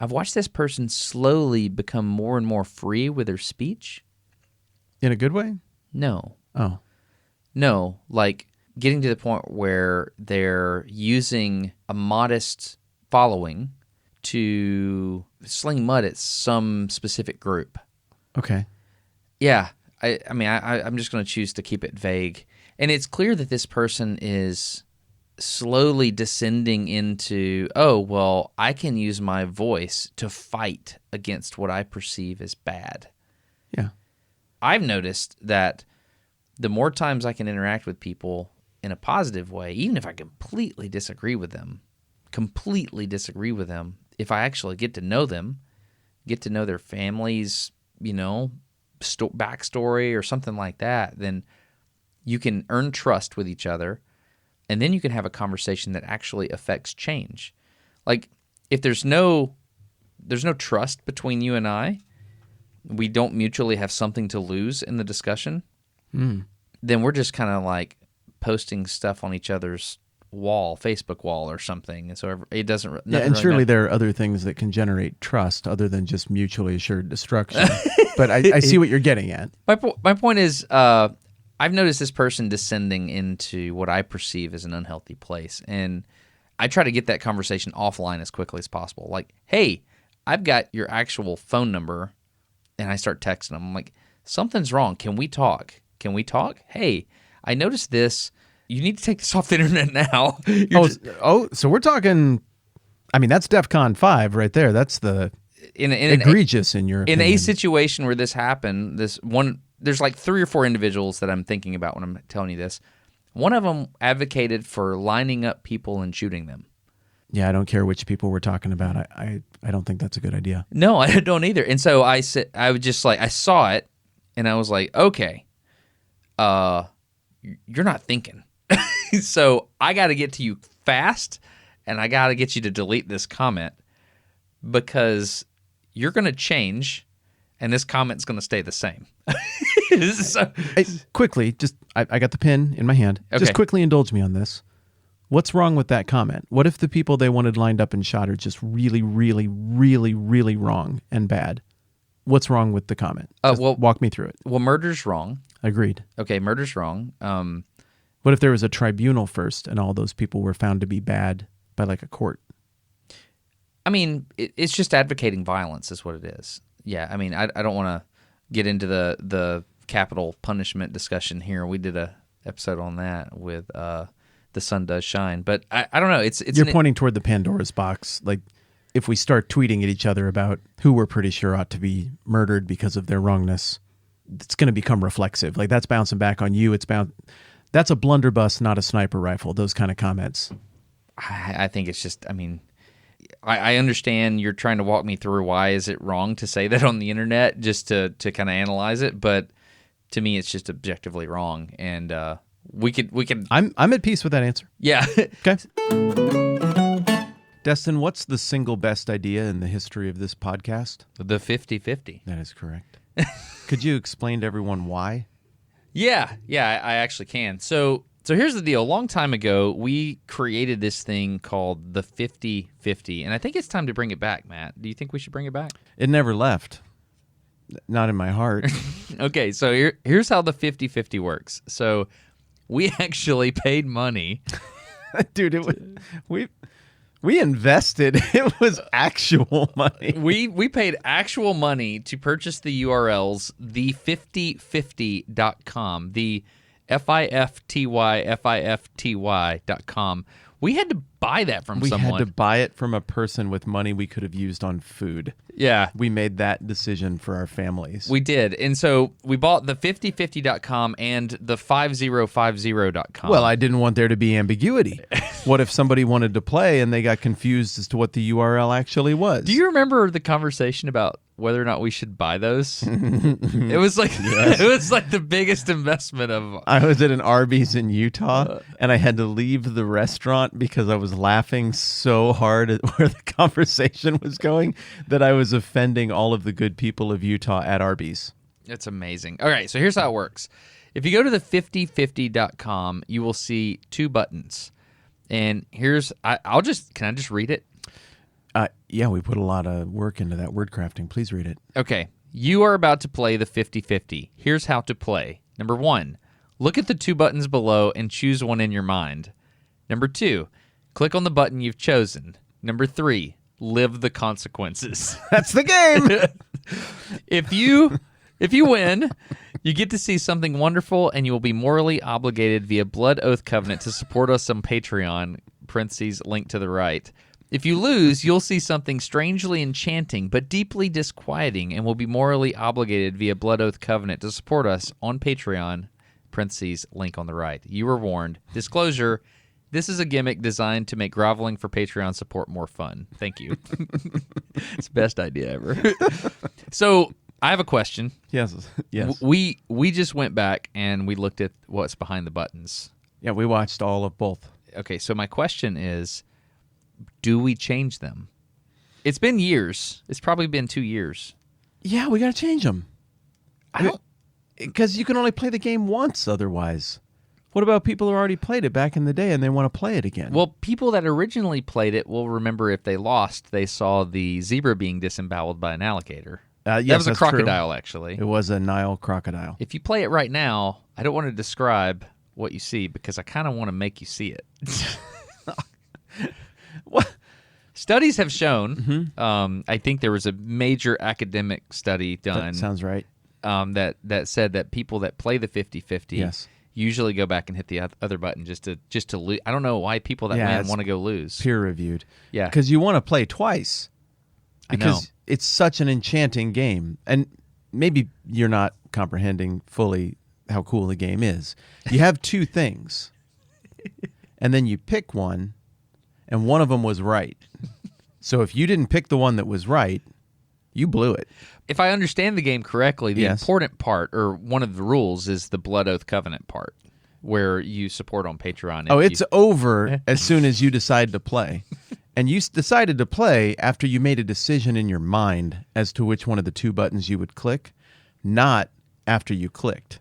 I've watched this person slowly become more and more free with their speech. In a good way? No. Oh. No, like getting to the point where they're using a modest following to sling mud at some specific group. Okay. Yeah. I'm just going to choose to keep it vague. And it's clear that this person is slowly descending into, oh, well, I can use my voice to fight against what I perceive as bad. Yeah. I've noticed that the more times I can interact with people in a positive way, even if I completely disagree with them, if I actually get to know them, get to know their families, backstory or something like that, then you can earn trust with each other, and then you can have a conversation that actually affects change. Like, if there's no trust between you and I, we don't mutually have something to lose in the discussion, then we're just kind of like posting stuff on each other's Facebook wall or something. And so it doesn't. Yeah, and surely there are other things that can generate trust other than just mutually assured destruction. But I see what you're getting at. My point is, I've noticed this person descending into what I perceive as an unhealthy place, and I try to get that conversation offline as quickly as possible. Like, hey, I've got your actual phone number, and I start texting them. I'm like, something's wrong. Can we talk? Can we talk? Hey, I noticed this. You need to take this off the internet now. So we're talking. I mean, that's DEFCON 5 right there. That's the egregious in your opinion. In a situation where this happened, there's like 3 or 4 individuals that I'm thinking about when I'm telling you this. One of them advocated for lining up people and shooting them. Yeah, I don't care which people we're talking about. I don't think that's a good idea. No, I don't either. And so I was just like, I saw it, and I was like, okay, you're not thinking. So I got to get to you fast, and I got to get you to delete this comment because you're going to change, and this comment's going to stay the same. So, quickly, I got the pen in my hand. Okay. Just quickly indulge me on this. What's wrong with that comment? What if the people they wanted lined up and shot are just really, really, really, really wrong and bad? What's wrong with the comment? Walk me through it. Well, murder's wrong. Agreed. Okay, murder's wrong. What if there was a tribunal first and all those people were found to be bad by like a court? I mean, it's just advocating violence is what it is. Yeah, I mean, I don't want to get into the capital punishment discussion here. We did a episode on that with The Sun Does Shine. But I don't know. You're pointing toward the Pandora's box. Like, if we start tweeting at each other about who we're pretty sure ought to be murdered because of their wrongness, it's going to become reflexive. Like, that's bouncing back on you. That's a blunderbuss, not a sniper rifle, those kind of comments. I think it's just, I mean, I understand you're trying to walk me through why is it wrong to say that on the internet just to kind of analyze it, but to me it's just objectively wrong, and we could. I'm at peace with that answer. Yeah. Okay. Destin, what's the single best idea in the history of this podcast? The 50-50. That is correct. Could you explain to everyone why? Yeah, I actually can. So here's the deal. A long time ago, we created this thing called the 50-50, and I think it's time to bring it back, Matt. Do you think we should bring it back? It never left. Not in my heart. Okay, so here's how the 50-50 works. So we actually paid money. Dude, we invested. It was actual money. We paid actual money to purchase the URLs, the5050.com, the FIFTY.com. We had to buy that from someone. We had to buy it from a person with money we could have used on food. Yeah. We made that decision for our families. We did. And so we bought the 5050.com and the 5050.com. Well, I didn't want there to be ambiguity. What if somebody wanted to play and they got confused as to what the URL actually was? Do you remember the conversation about whether or not we should buy those? It was like It was like the biggest investment of. I was at an Arby's in Utah, and I had to leave the restaurant because I was laughing so hard at where the conversation was going that I was offending all of the good people of Utah at Arby's. It's amazing. All right, so here's how it works. If you go to the 5050.com, you will see 2 buttons. And here's can I just read it? Yeah, we put a lot of work into that word crafting. Please read it. Okay. You are about to play the 50-50. Here's how to play. Number 1, look at the 2 buttons below and choose one in your mind. Number 2, click on the button you've chosen. Number 3, live the consequences. That's the game. If you win, you get to see something wonderful, and you will be morally obligated via blood oath covenant to support us on Patreon, parentheses, link to the right. If you lose, you'll see something strangely enchanting but deeply disquieting and will be morally obligated via blood oath covenant to support us on Patreon, parentheses, link on the right. You were warned. Disclosure, this is a gimmick designed to make groveling for Patreon support more fun. Thank you. It's the best idea ever. So I have a question. Yes. We just went back and we looked at what's behind the buttons. Yeah, we watched all of both. Okay, so my question is, do we change them? It's been years. It's probably been 2 years. Yeah, we got to change them. I don't... Because you can only play the game once otherwise. What about people who already played it back in the day and they want to play it again? Well, people that originally played it will remember if they lost, they saw the zebra being disemboweled by an alligator. Yes, that was a that's crocodile, true. actually. It was a Nile crocodile. If you play it right now, I don't want to describe what you see because I kind of want to make you see it. What? Studies have shown, I think there was a major academic study done. That sounds right. That said that people that play the 50-50 Yes. usually go back and hit the other button just to lose. I don't know why people that win want to go lose. Peer-reviewed. Yeah. Because you want to play twice. Because I know. It's such an enchanting game. And maybe you're not comprehending fully how cool the game is. You have two things. And then you pick one, and one of them was right. So if you didn't pick the one that was right, you blew it. If I understand the game correctly, the important part, or one of the rules, is the Blood Oath Covenant part, where you support on Patreon. Oh, it's over as soon as you decide to play. And you decided to play after you made a decision in your mind as to which one of the two buttons you would click, not after you clicked.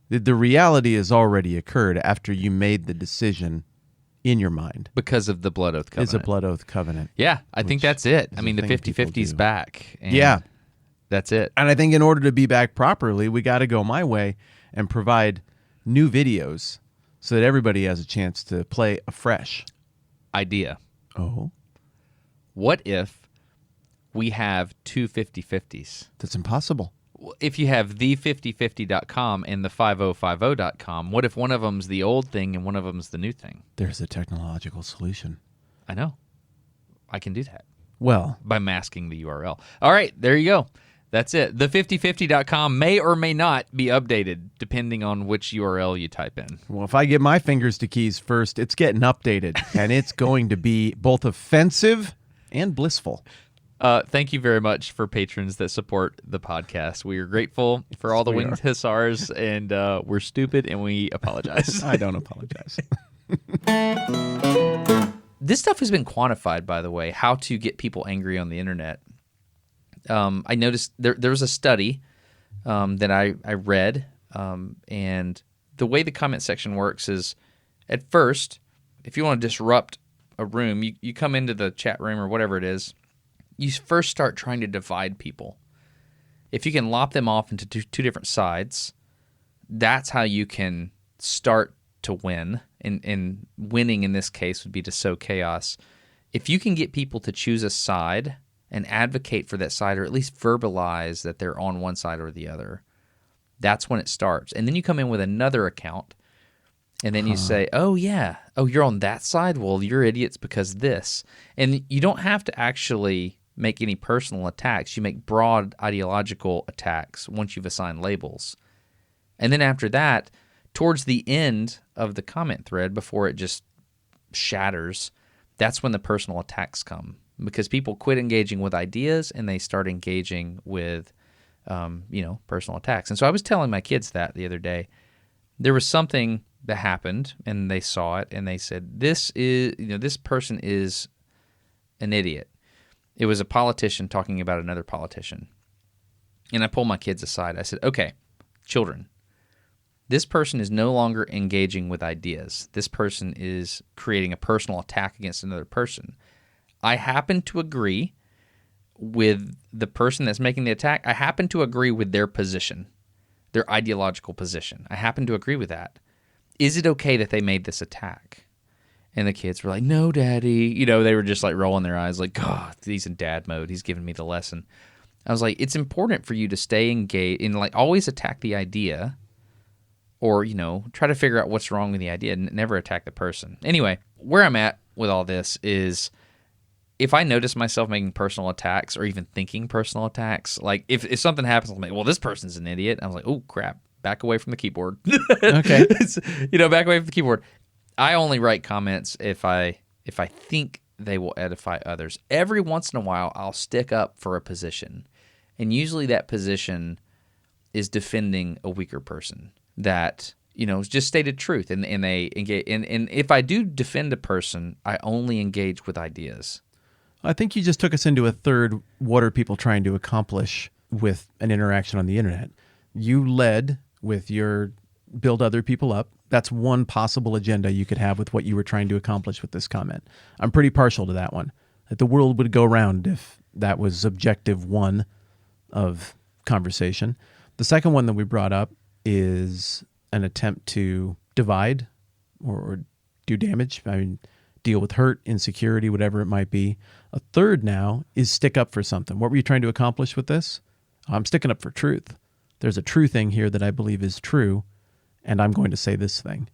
The reality has already occurred after you made the decision in your mind. Because of the Blood Oath Covenant. It's a Blood Oath Covenant. Yeah, I think that's it. I mean, the 50-50's back. And yeah. That's it. And I think in order to be back properly, we got to go my way and provide new videos so that everybody has a chance to play afresh. Idea. Oh? What if we have two 50-50s? That's impossible. If you have the5050.com and the 5050.com, what if one of them's the old thing and one of them's the new thing? There's a technological solution. I know. I can do that. Well, by masking the URL. All right, there you go. That's it. The5050.com may or may not be updated depending on which URL you type in. Well, if I get my fingers to keys first, it's getting updated, and it's going to be both offensive and blissful. Thank you very much for patrons that support the podcast. We are grateful for all the winged hussars, and we're stupid, and we apologize. I don't apologize. This stuff has been quantified, by the way, how to get people angry on the internet. I noticed there was a study that I read, and the way the comment section works is, at first, if you want to disrupt a room, you come into the chat room or whatever it is, you first start trying to divide people. If you can lop them off into two different sides, that's how you can start to win. And winning in this case would be to sow chaos. If you can get people to choose a side and advocate for that side, or at least verbalize that they're on one side or the other, that's when it starts. And then you come in with another account, and then you say, oh, yeah, oh, you're on that side? Well, you're idiots because this. And you don't have to actually make any personal attacks. You make broad ideological attacks once you've assigned labels. And then after that, towards the end of the comment thread, before it just shatters, that's when the personal attacks come. Because people quit engaging with ideas and they start engaging with, personal attacks. And so I was telling my kids that the other day. There was something that happened, and they saw it, and they said, this person is an idiot. It was a politician talking about another politician. And I pulled my kids aside. I said, okay, children, this person is no longer engaging with ideas. This person is creating a personal attack against another person. I happen to agree with the person that's making the attack. I happen to agree with their position, their ideological position. I happen to agree with that. Is it okay that they made this attack? And the kids were like, no, Daddy. They were just like rolling their eyes like, God, he's in dad mode. He's giving me the lesson. I was like, it's important for you to stay engaged and like always attack the idea, or, try to figure out what's wrong with the idea and never attack the person. Anyway, where I'm at with all this is, if I notice myself making personal attacks or even thinking personal attacks, like if something happens, I'm like, well, this person's an idiot. I was like, oh, crap. Back away from the keyboard. Okay. Back away from the keyboard. I only write comments if I think they will edify others. Every once in a while, I'll stick up for a position. And usually that position is defending a weaker person that, is just stated truth. And they engage. And if I do defend a person, I only engage with ideas. I think you just took us into a third, what are people trying to accomplish with an interaction on the internet. You led with your build other people up. That's one possible agenda you could have with what you were trying to accomplish with this comment. I'm pretty partial to that one. That the world would go round if that was objective one of conversation. The second one that we brought up is an attempt to divide or do damage. I mean, deal with hurt, insecurity, whatever it might be. A third now is stick up for something. What were you trying to accomplish with this? I'm sticking up for truth. There's a true thing here that I believe is true, and I'm going to say this thing.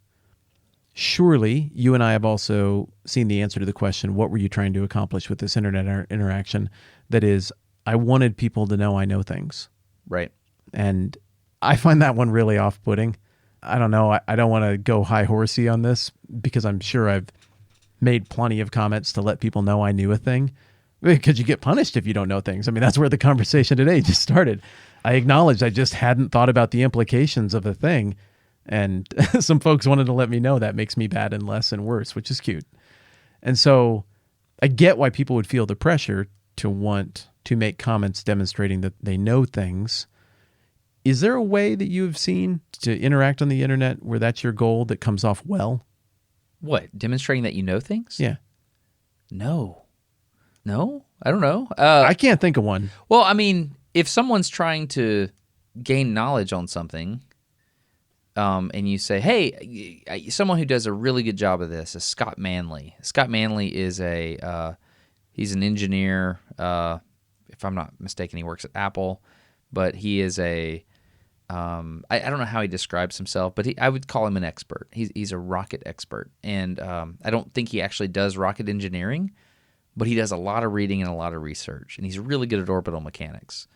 Surely, you and I have also seen the answer to the question, what were you trying to accomplish with this internet interaction? That is, I wanted people to know I know things. Right. And I find that one really off-putting. I don't know. I don't want to go high horsey on this because I'm sure I've made plenty of comments to let people know I knew a thing. Because you get punished if you don't know things. I mean, that's where the conversation today just started. I acknowledged I just hadn't thought about the implications of a thing. And some folks wanted to let me know that makes me bad and less and worse, which is cute. And so I get why people would feel the pressure to want to make comments demonstrating that they know things. Is there a way that you've seen to interact on the internet where that's your goal that comes off well? What? Demonstrating that you know things? Yeah. No, I don't know. I can't think of one. Well, I mean, if someone's trying to gain knowledge on something, and you say, hey, someone who does a really good job of this is Scott Manley. Scott Manley is he's an engineer. If I'm not mistaken, he works at Apple, but he is I don't know how he describes himself, but I would call him an expert. He's a rocket expert. And I don't think he actually does rocket engineering, but he does a lot of reading and a lot of research. And he's really good at orbital mechanics.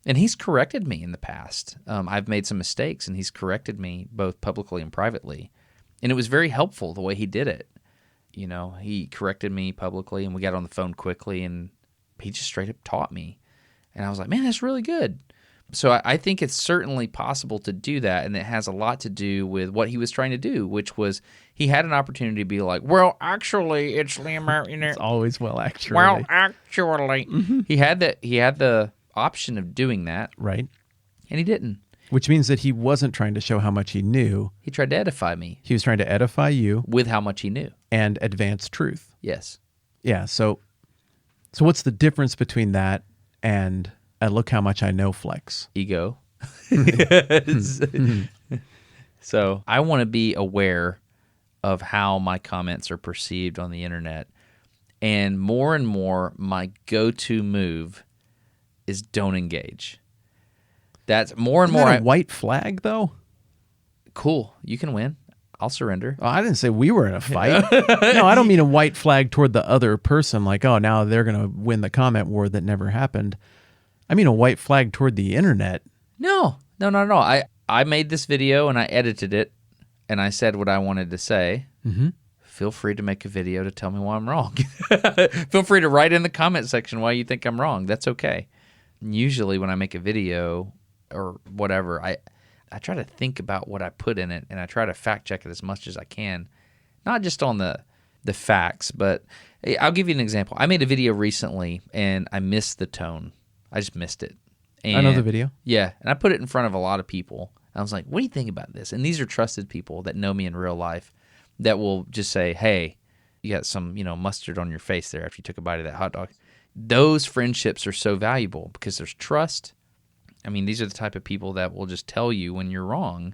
And he's corrected me in the past. I've made some mistakes, and he's corrected me both publicly and privately. And it was very helpful the way he did it. You know, he corrected me publicly, and we got on the phone quickly, and he just straight up taught me. And I was like, man, that's really good. So I think it's certainly possible to do that, and it has a lot to do with what he was trying to do, which was he had an opportunity to be like, well, actually, it's the American... It's always well, actually. Well, actually. Mm-hmm. He had the option of doing that. Right. And he didn't. Which means that he wasn't trying to show how much he knew. He tried to edify me. He was trying to edify you. With how much he knew. And advance truth. Yes. Yeah, so what's the difference between that and look how much I know flex? Ego. So I want to be aware of how my comments are perceived on the internet. And more, my go-to move is don't engage. That's more and more. Isn't that a white flag, though? Cool. You can win. I'll surrender. Oh, I didn't say we were in a fight. No, I don't mean a white flag toward the other person, like, oh, now they're going to win the comment war that never happened. I mean a white flag toward the internet. No. I made this video and I edited it and I said what I wanted to say. Mm-hmm. Feel free to make a video to tell me why I'm wrong. Feel free to write in the comment section why you think I'm wrong. That's okay. Usually when I make a video or whatever, I try to think about what I put in it and I try to fact check it as much as I can. Not just on the facts, but I'll give you an example. I made a video recently and I missed the tone. I just missed it. And, I know the video. Yeah, and I put it in front of a lot of people. I was like, what do you think about this? And these are trusted people that know me in real life that will just say, hey, you got some, mustard on your face there after you took a bite of that hot dog. Those friendships are so valuable because there's trust. I mean, these are the type of people that will just tell you when you're wrong.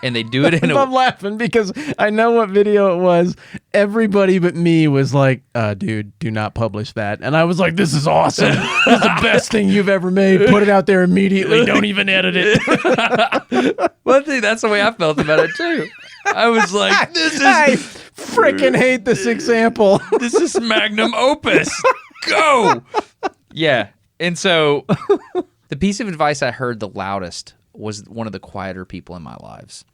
And they do it in I'm laughing because I know what video it was. Everybody but me was like, dude, do not publish that. And I was like, this is awesome. This is the best thing you've ever made. Put it out there immediately. Don't even edit it. Well, see, that's the way I felt about it, too. I was like, I freaking hate this example. This is magnum opus. Go. Yeah. And so the piece of advice I heard the loudest was one of the quieter people in my lives.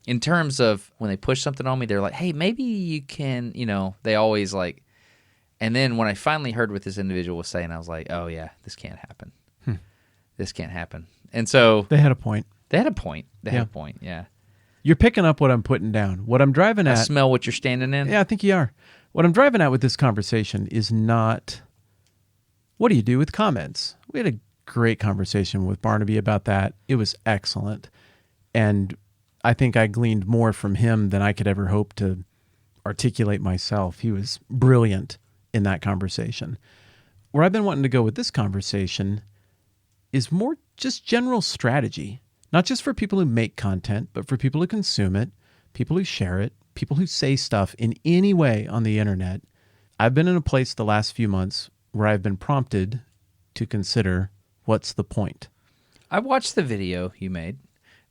In terms of when they push something on me, they're like, hey, maybe you can, they always like, and then when I finally heard what this individual was saying, I was like, oh yeah, this can't happen. This can't happen. And so they had a point. They had a point. Yeah. You're picking up what I'm putting down. What I'm driving at. I smell what you're standing in. Yeah, I think you are. What I'm driving at with this conversation is not, what do you do with comments? We had a great conversation with Barnaby about that. It was excellent. And I think I gleaned more from him than I could ever hope to articulate myself. He was brilliant in that conversation. Where I've been wanting to go with this conversation is more just general strategy, not just for people who make content, but for people who consume it, people who share it, people who say stuff in any way on the internet. I've been in a place the last few months where I've been prompted to consider, what's the point? I watched the video you made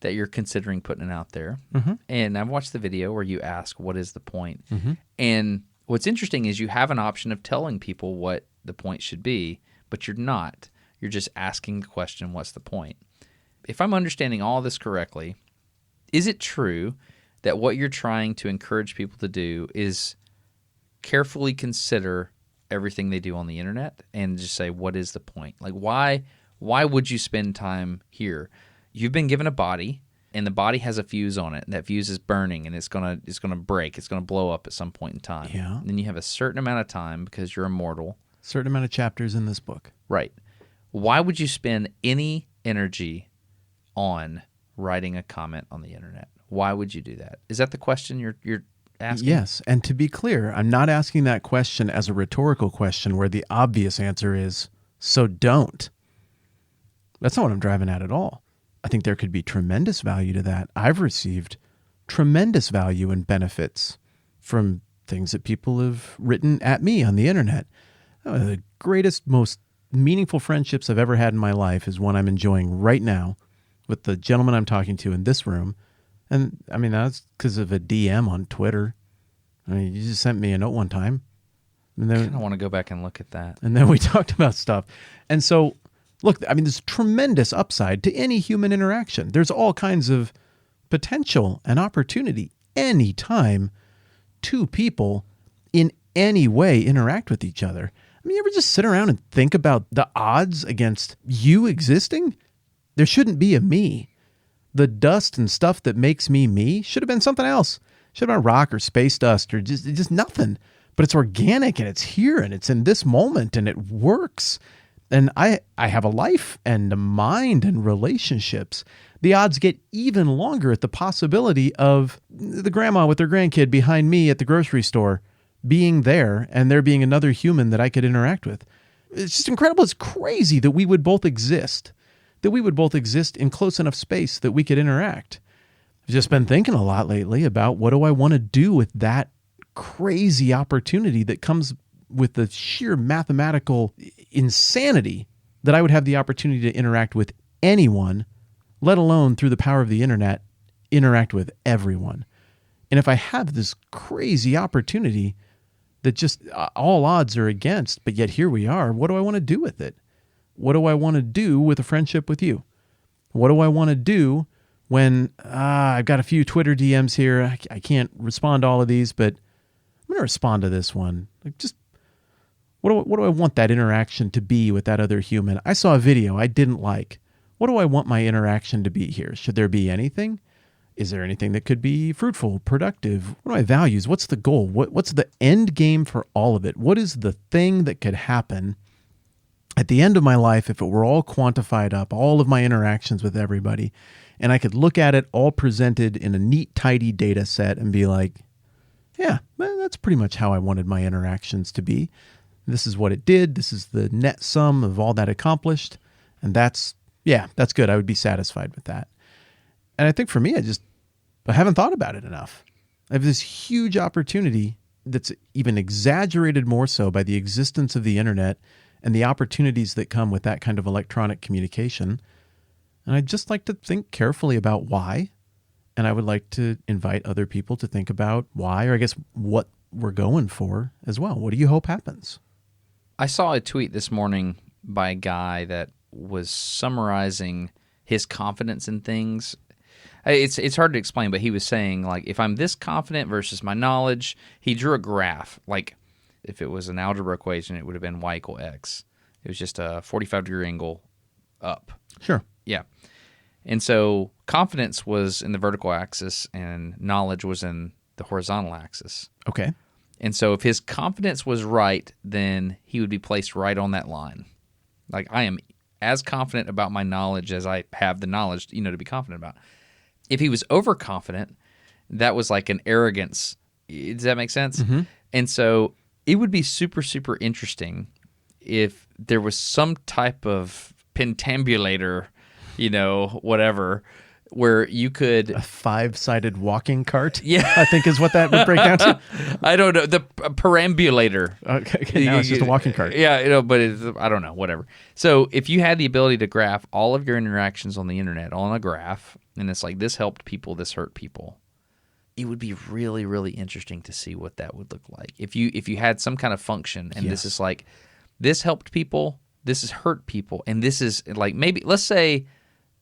that you're considering putting it out there. Mm-hmm. And I've watched the video where you ask, what is the point? Mm-hmm. And what's interesting is you have an option of telling people what the point should be, but you're not. You're just asking the question, what's the point? If I'm understanding all this correctly, is it true that what you're trying to encourage people to do is carefully consider everything they do on the internet and just say, what is the point? Like, why would you spend time here? You've been given a body, and the body has a fuse on it, and that fuse is burning, and it's gonna break. It's gonna blow up at some point in time. Yeah. And then you have a certain amount of time because you're immortal. Certain amount of chapters in this book. Right. Why would you spend any energy on writing a comment on the internet? Why would you do that? Is that the question you're asking? Yes. And to be clear, I'm not asking that question as a rhetorical question where the obvious answer is, so don't. That's not what I'm driving at all. I think there could be tremendous value to that. I've received tremendous value and benefits from things that people have written at me on the internet. The greatest, most meaningful friendships I've ever had in my life is one I'm enjoying right now with the gentleman I'm talking to in this room. And I mean, that's because of a DM on Twitter. I mean, you just sent me a note one time. And then, I kind of want to go back and look at that. And then we talked about stuff. And so, look, I mean, there's tremendous upside to any human interaction. There's all kinds of potential and opportunity anytime two people in any way interact with each other. I mean, you ever just sit around and think about the odds against you existing? There shouldn't be a me. The dust and stuff that makes me should have been something else. Should have been rock or space dust or just nothing. But it's organic and it's here and it's in this moment and it works. And I have a life and a mind and relationships. The odds get even longer at the possibility of the grandma with her grandkid behind me at the grocery store being there and there being another human that I could interact with. It's just incredible. It's crazy that we would both exist, in close enough space that we could interact. I've just been thinking a lot lately about what do I want to do with that crazy opportunity that comes with the sheer mathematical insanity that I would have the opportunity to interact with anyone, let alone through the power of the internet, interact with everyone. And if I have this crazy opportunity that just all odds are against, but yet here we are, what do I want to do with it? What do I want to do with a friendship with you? What do I want to do when I've got a few Twitter DMs here? I can't respond to all of these, but I'm going to respond to this one. Like, just what do I want that interaction to be with that other human? I saw a video I didn't like. What do I want my interaction to be here? Should there be anything? Is there anything that could be fruitful, productive? What are my values? What's the goal? What's the end game for all of it? What is the thing that could happen at the end of my life if it were all quantified up, all of my interactions with everybody, and I could look at it all presented in a neat, tidy data set and be like, yeah, well, that's pretty much how I wanted my interactions to be. This is what it did. This is the net sum of all that accomplished. And that's good. I would be satisfied with that. And I think for me, I haven't thought about it enough. I have this huge opportunity that's even exaggerated more so by the existence of the internet and the opportunities that come with that kind of electronic communication. And I'd just like to think carefully about why. And I would like to invite other people to think about why, or I guess what we're going for as well. What do you hope happens? I saw a tweet this morning by a guy that was summarizing his confidence in things. It's hard to explain, but he was saying, like, if I'm this confident versus my knowledge, he drew a graph. Like, if it was an algebra equation, it would have been y equal x. It was just a 45-degree angle up. Sure. Yeah. And so confidence was in the vertical axis and knowledge was in the horizontal axis. Okay. And so if his confidence was right, then he would be placed right on that line. Like, I am as confident about my knowledge as I have the knowledge, to be confident about. If he was overconfident, that was like an arrogance. Does that make sense? Mm-hmm. And so it would be super, super interesting if there was some type of pentambulator, whatever, where you could... A 5-sided walking cart? Yeah. I think is what that would break down to. I don't know. The perambulator. Okay, now it's just a walking cart. Yeah, but I don't know, whatever. So if you had the ability to graph all of your interactions on the internet on a graph, and it's like, this helped people, this hurt people, it would be really, really interesting to see what that would look like. If you had some kind of function, and this is like, this helped people, this has hurt people, and this is like, maybe, let's say,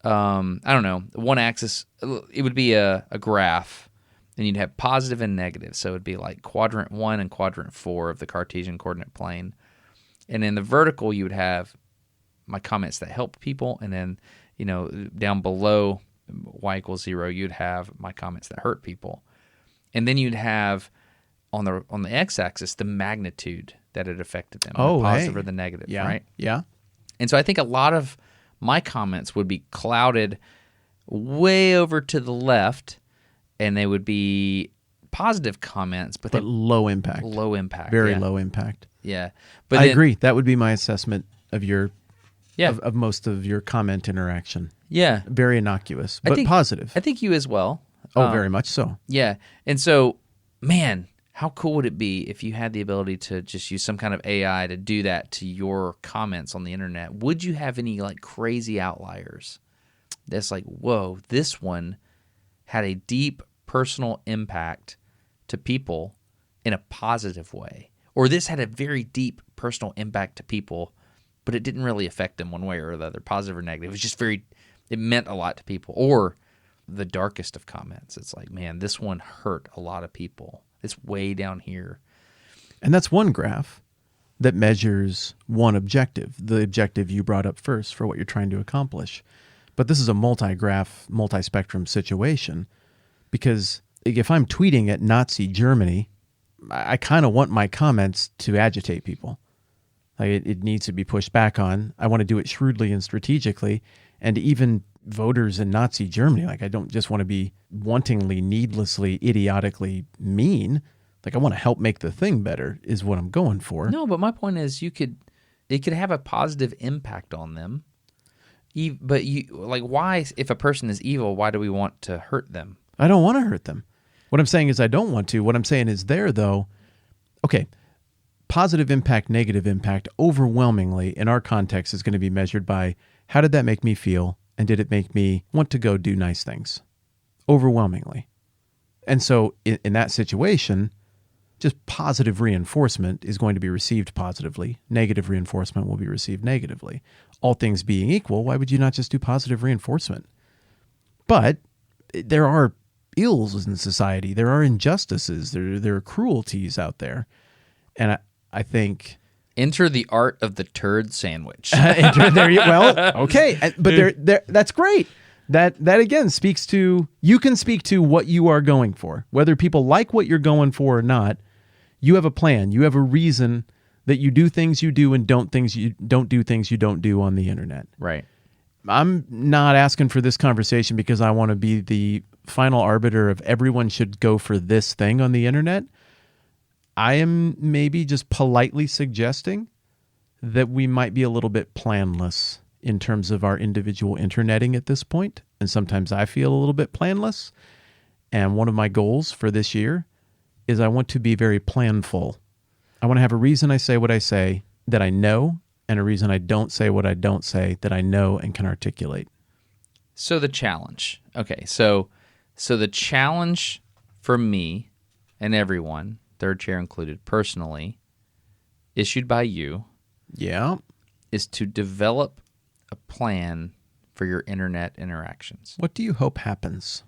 I don't know, one axis, it would be a graph, and you'd have positive and negative. So it would be like quadrant 1 and quadrant 4 of the Cartesian coordinate plane. And in the vertical, you would have my comments that helped people, and then, down below y equals 0, you'd have my comments that hurt people. And then you'd have on the x-axis the magnitude that it affected them, the positive or the negative, right? Yeah. And so I think a lot of my comments would be clouded way over to the left, and they would be positive comments, but low impact. Low impact. Very low impact. Yeah. But I agree. That would be my assessment of your Yeah. of most of your comment interaction. Yeah. Very innocuous, but positive. I think you as well. Oh, very much so. Yeah. And so, man, how cool would it be if you had the ability to just use some kind of AI to do that to your comments on the internet? Would you have any like crazy outliers that's like, whoa, this one had a deep personal impact to people in a positive way? Or this had a very deep personal impact to people, but it didn't really affect them one way or the other, positive or negative. It was just it meant a lot to people. Or the darkest of comments. It's like, man, this one hurt a lot of people. It's way down here. And that's one graph that measures one objective, the objective you brought up first for what you're trying to accomplish. But this is a multi-graph, multi-spectrum situation, because if I'm tweeting at Nazi Germany, I kind of want my comments to agitate people. Like it needs to be pushed back on. I want to do it shrewdly and strategically. And even voters in Nazi Germany, like I don't just want to be wantingly, needlessly, idiotically mean. Like I want to help make the thing better is what I'm going for. No, but my point is it could have a positive impact on them. But why, if a person is evil, why do we want to hurt them? I don't want to hurt them. What I'm saying is I don't want to. What I'm saying is there, though, okay, positive impact, negative impact, overwhelmingly in our context is going to be measured by how did that make me feel, and did it make me want to go do nice things? Overwhelmingly. And so in that situation, just positive reinforcement is going to be received positively. Negative reinforcement will be received negatively. All things being equal, why would you not just do positive reinforcement? But there are ills in society. There are injustices. There are cruelties out there. And I think... Enter the art of the turd sandwich. Okay. But that's great. That again speaks to... You can speak to what you are going for. Whether people like what you're going for or not, you have a plan. You have a reason that you do things you do and don't do things you don't do on the internet. Right. I'm not asking for this conversation because I want to be the final arbiter of everyone should go for this thing on the internet. I am maybe just politely suggesting that we might be a little bit planless in terms of our individual interneting at this point. And sometimes I feel a little bit planless. And one of my goals for this year is I want to be very planful. I want to have a reason I say what I say that I know, and a reason I don't say what I don't say that I know and can articulate. So the challenge. Okay, so the challenge for me and everyone, third chair included, personally, issued by you, is to develop a plan for your internet interactions. What do you hope happens?